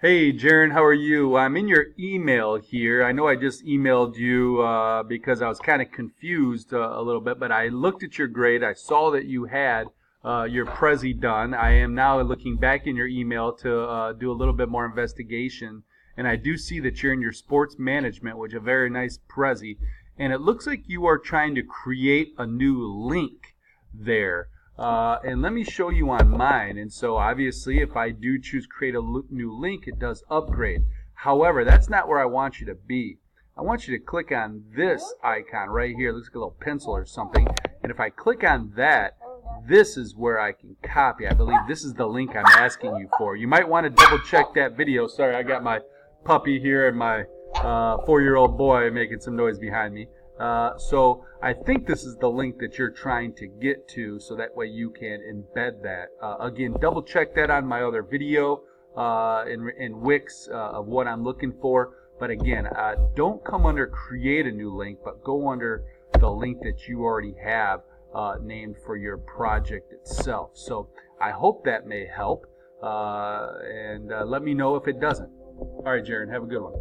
Hey, Jarrin, how are you? I'm in your email here. I know I just emailed you because I was kind of confused a little bit, but I looked at your grade. I saw that you had your Prezi done. I am now looking back in your email to do a little bit more investigation, and I do see that you're in your sports management, which is a very nice Prezi, and it looks like you are trying to create a new link there. And let me show you on mine. And so obviously if I do choose create a new link, it does upgrade. However, that's not where I want you to be. I want you to click on this icon right here. It looks like a little pencil or something. And if I click on that, this is where I can copy. I believe this is the link I'm asking you for. You might want to double check that video. Sorry, I got my puppy here and my 4-year-old boy making some noise behind me. So I think this is the link that you're trying to get to, so that way you can embed that. Again, double check that on my other video in Wix of what I'm looking for. But again, don't come under create a new link, but go under the link that you already have named for your project itself. So I hope that may help, and let me know if it doesn't. All right, Jarrin, have a good one.